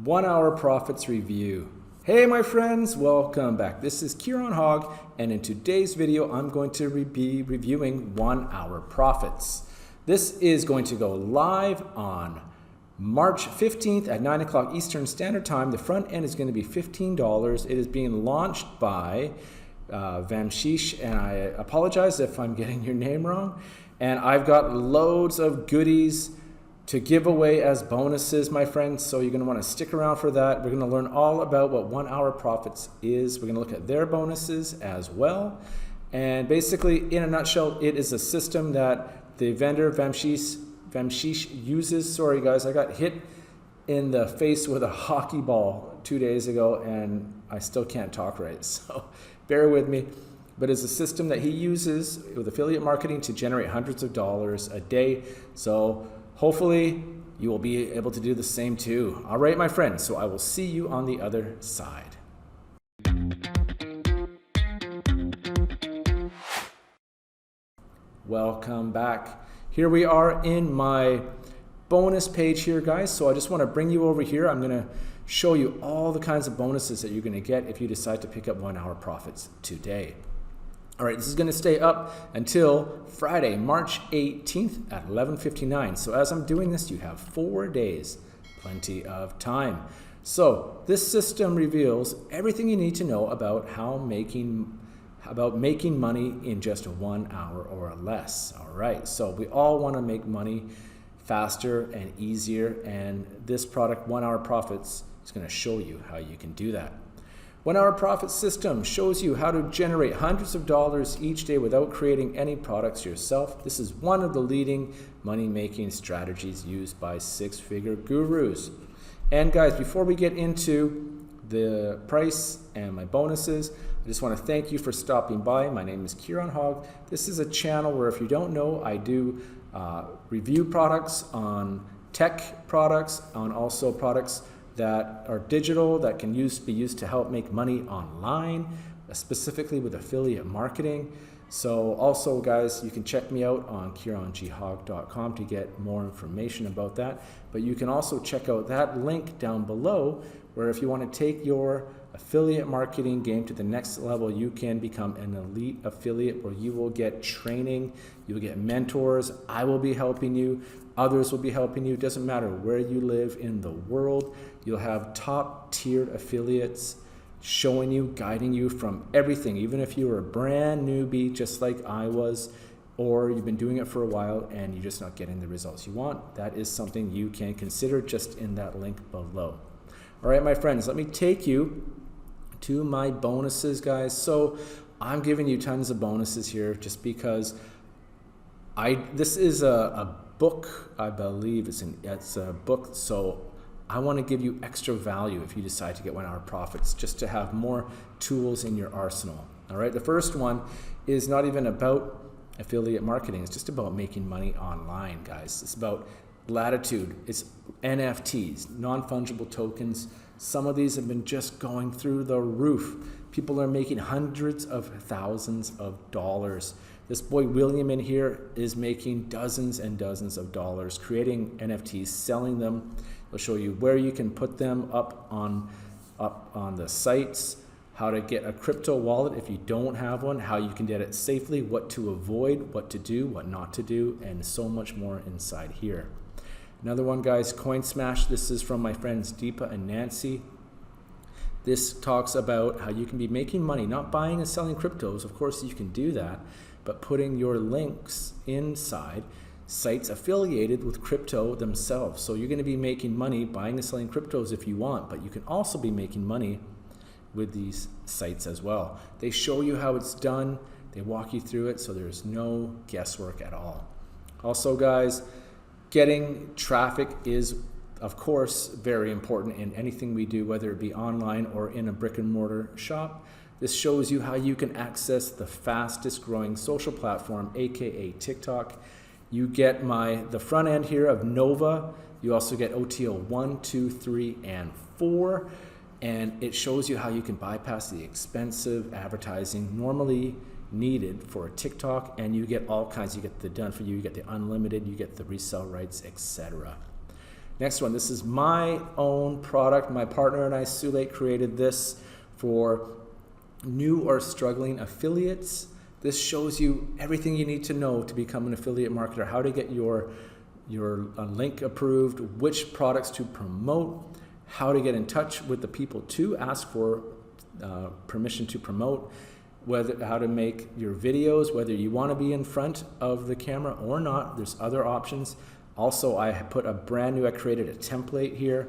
1 Hour Profits Review. Hey my friends, welcome back. This is Kieran Hogg, and in today's video I'm going to be reviewing 1 Hour Profits. This is going to go live on March 15th at 9 o'clock Eastern Standard Time. The front end is going to be $15. It is being launched by Vamshish, and I apologize if I'm getting your name wrong. And I've got loads of goodies to give away as bonuses, my friends, so you're going to want to stick around for that. We're going to learn all about what 1 Hour Profits is. We're going to look at their bonuses as well. And basically, in a nutshell, it is a system that the vendor Vamshish uses. Sorry guys, I got hit in the face with a hockey ball 2 days ago and I still can't talk right, so bear with me. But it's a system that he uses with affiliate marketing to generate hundreds of dollars a day. So hopefully you will be able to do the same too. All right, my friends, so I will see you on the other side. Welcome back. Here we are in my bonus page here, guys. So I just want to bring you over here. I'm going to show you all the kinds of bonuses that you're going to get if you decide to pick up 1 Hour Profits today. All right, this is going to stay up until Friday, March 18th at 11:59. So as I'm doing this, you have 4 days, plenty of time. So this system reveals everything you need to know about making money in just 1 hour or less. All right, so we all want to make money faster and easier, and this product, 1 Hour Profits, is going to show you how you can do that. 1 Hour Profit System shows you how to generate hundreds of dollars each day without creating any products yourself. This is one of the leading money-making strategies used by six-figure gurus. And guys, before we get into the price and my bonuses, I just want to thank you for stopping by. My name is Kieran Hogg. This is a channel where, if you don't know, I do review products on tech products, on also products that are digital, that can be used to help make money online, specifically with affiliate marketing. So also guys, you can check me out on KieranGHogg.com to get more information about that. But you can also check out that link down below, where if you want to take your affiliate marketing game to the next level, you can become an elite affiliate where you will get training, you will get mentors, I will be helping you, others will be helping you. It doesn't matter where you live in the world, you'll have top tiered affiliates showing you, guiding you from everything, even if you are a brand newbie just like I was, or you've been doing it for a while and you're just not getting the results you want. That is something you can consider just in that link below. All right, my friends, let me take you to my bonuses, guys. So I'm giving you tons of bonuses here just because this is a book, I believe it's a book, so I want to give you extra value if you decide to get 1 Hour Profits, just to have more tools in your arsenal. All right, the first one is not even about affiliate marketing. It's just about making money online, guys. It's about Latitude. It's NFTs, non-fungible tokens. Some of these have been just going through the roof. People are making hundreds of thousands of dollars. This boy William in here is making dozens and dozens of dollars creating NFTs, selling them. I'll show you where you can put them up on the sites, how to get a crypto wallet if you don't have one, how you can get it safely, what to avoid, what to do, what not to do, and so much more inside here. Another one, guys, CoinSmash. This is from my friends Deepa and Nancy. This talks about how you can be making money, not buying and selling cryptos. Of course, you can do that, but putting your links inside sites affiliated with crypto themselves. So you're going to be making money buying and selling cryptos if you want, but you can also be making money with these sites as well. They show you how it's done. They walk you through it, so there's no guesswork at all. Also, guys, getting traffic is, of course, very important in anything we do, whether it be online or in a brick and mortar shop. This shows you how you can access the fastest growing social platform, aka TikTok. You get the front end here of Nova. You also get OTO 1, 2, 3, and 4. And it shows you how you can bypass the expensive advertising normally needed for TikTok, and you get all kinds. You get the done for you, you get the unlimited, you get the resell rights, etc. Next one, this is my own product. My partner and I, Sule, created this for new or struggling affiliates. This shows you everything you need to know to become an affiliate marketer, how to get your link approved, which products to promote, how to get in touch with the people to ask for permission to promote, how to make your videos, whether you want to be in front of the camera or not. There's other options. Also, I created a template here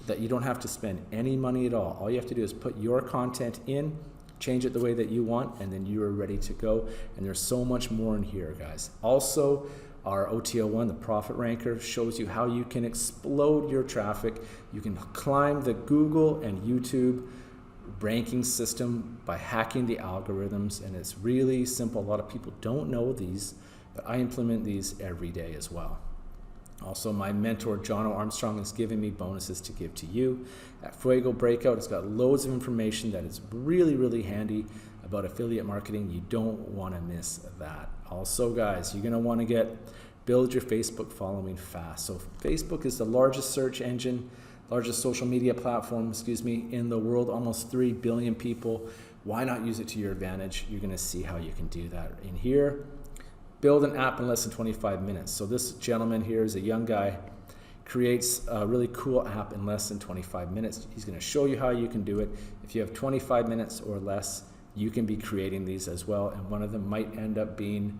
that you don't have to spend any money at all. All you have to do is put your content in, change it the way that you want, and then you are ready to go. And there's so much more in here, guys. Also, our OTO1, the Profit Ranker, shows you how you can explode your traffic. You can climb the Google and YouTube ranking system by hacking the algorithms, and it's really simple. A lot of people don't know these, but I implement these every day as well. Also, my mentor, Jono Armstrong, is giving me bonuses to give to you. At Fuego Breakout, it's got loads of information that is really, really handy about affiliate marketing. You don't want to miss that. Also, guys, you're going to want to build your Facebook following fast. So Facebook is the largest search engine, largest social media platform, in the world, almost 3 billion people. Why not use it to your advantage? You're going to see how you can do that in here. Build an app in less than 25 minutes. So this gentleman here is a young guy, creates a really cool app in less than 25 minutes. He's going to show you how you can do it. If you have 25 minutes or less, you can be creating these as well, and one of them might end up going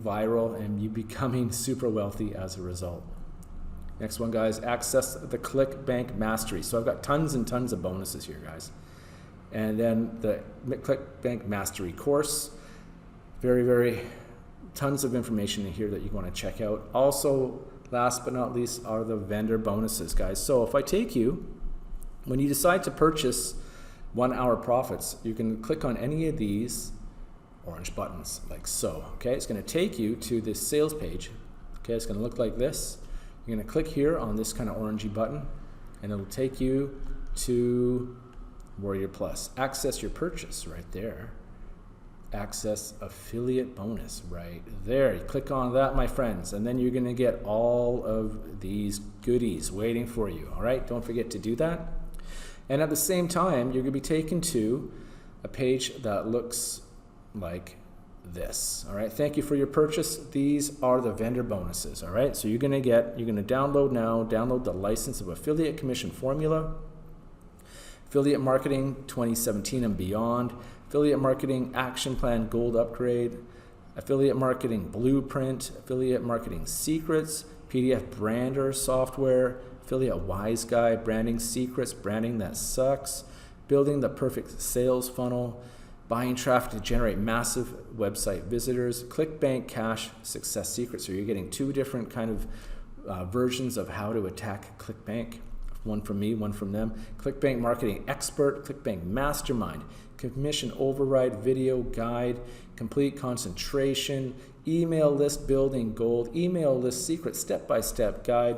viral and you becoming super wealthy as a result. Next one, guys, access the ClickBank Mastery. So I've got tons and tons of bonuses here, guys. And then the ClickBank Mastery course, very tons of information in here that you want to check out. Also, last but not least, are the vendor bonuses, guys. So if I take you, when you decide to purchase 1 hour profits, you can click on any of these orange buttons like so. Okay, it's going to take you to this sales page. Okay, it's going to look like this. You're going to click here on this kind of orangey button, and it'll take you to Warrior Plus. Access your purchase right there. Access affiliate bonus right there. You click on that, my friends, and then you're going to get all of these goodies waiting for you. All right, don't forget to do that. And at the same time, you're going to be taken to a page that looks like this. All right, thank you for your purchase. These are the vendor bonuses. All right, so you're going to download the license of affiliate commission formula, affiliate marketing 2017 and beyond, affiliate marketing action plan gold upgrade, affiliate marketing blueprint, affiliate marketing secrets, PDF brander software, affiliate wise guy, branding secrets, branding that sucks, building the perfect sales funnel, buying traffic to generate massive website visitors, ClickBank cash success secrets. So you're getting 2 different kind of versions of how to attack ClickBank. One from me, one from them. ClickBank marketing expert, ClickBank mastermind, commission override video guide, complete concentration, email list building gold, email list secrets step-by-step guide,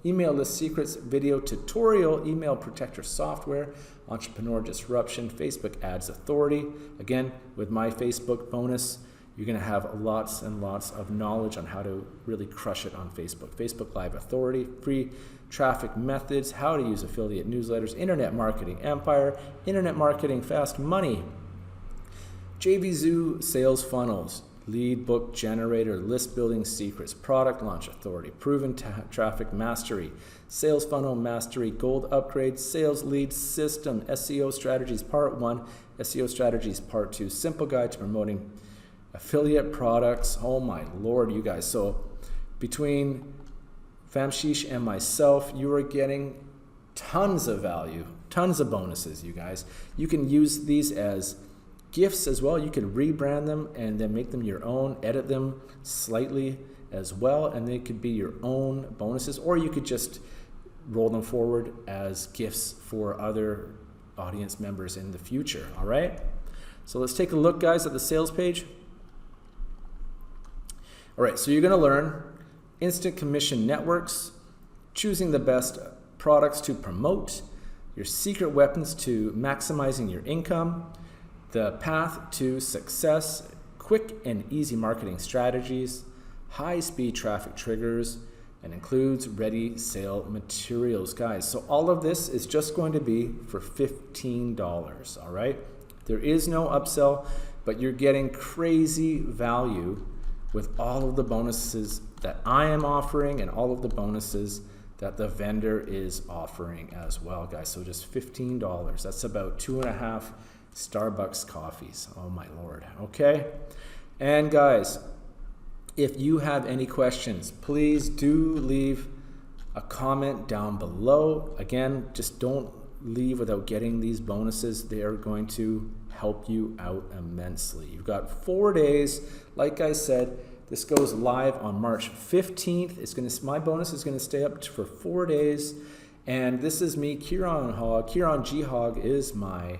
email list secrets video tutorial, email protector software, entrepreneur disruption, Facebook ads authority. Again, with my Facebook bonus, you're going to have lots and lots of knowledge on how to really crush it on Facebook. Facebook Live Authority, free traffic methods, how to use affiliate newsletters, internet marketing empire, internet marketing fast money, JVZoo sales funnels, lead book generator, list building secrets, product launch authority, proven traffic mastery, sales funnel mastery, gold upgrade, sales lead system, SEO strategies part 1, SEO strategies part 2, simple guide to promoting affiliate products. Oh my Lord, you guys. So between Famshish and myself, you are getting tons of value, tons of bonuses, you guys. You can use these as gifts as well. You can rebrand them and then make them your own, edit them slightly as well, and they could be your own bonuses, or you could just roll them forward as gifts for other audience members in the future. All right, so let's take a look, guys, at the sales page. All right, so you're going to learn instant commission networks, choosing the best products to promote, your secret weapons to maximizing your income, the path to success, quick and easy marketing strategies, high-speed traffic triggers, and includes ready sale materials, guys. So all of this is just going to be for $15, all right? There is no upsell, but you're getting crazy value with all of the bonuses that I am offering and all of the bonuses that the vendor is offering as well, guys. So just $15. That's about 2.5 Starbucks coffees. Oh my Lord. Okay. And guys, if you have any questions, please do leave a comment down below. Again, just don't leave without getting these bonuses. They are going to help you out immensely. You've got 4 days. Like I said, this goes live on March 15th. My bonus is going to stay up for 4 days. And this is me, Kieran Hogg. Kieran G. Hogg is my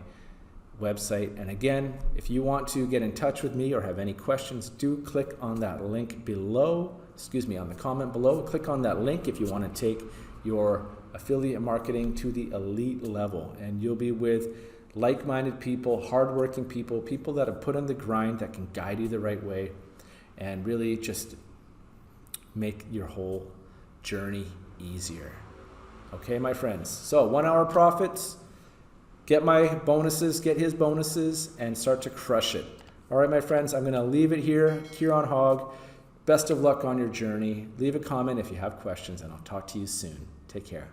website. And again, if you want to get in touch with me or have any questions, do click on that link below. On the comment below. Click on that link if you want to take your affiliate marketing to the elite level. And you'll be with like-minded people, hardworking people, people that have put in the grind that can guide you the right way and really just make your whole journey easier. Okay, my friends. So 1 hour profits, get my bonuses, get his bonuses, and start to crush it. All right, my friends, I'm going to leave it here. Kieran Hogg, best of luck on your journey. Leave a comment if you have questions, and I'll talk to you soon. Take care.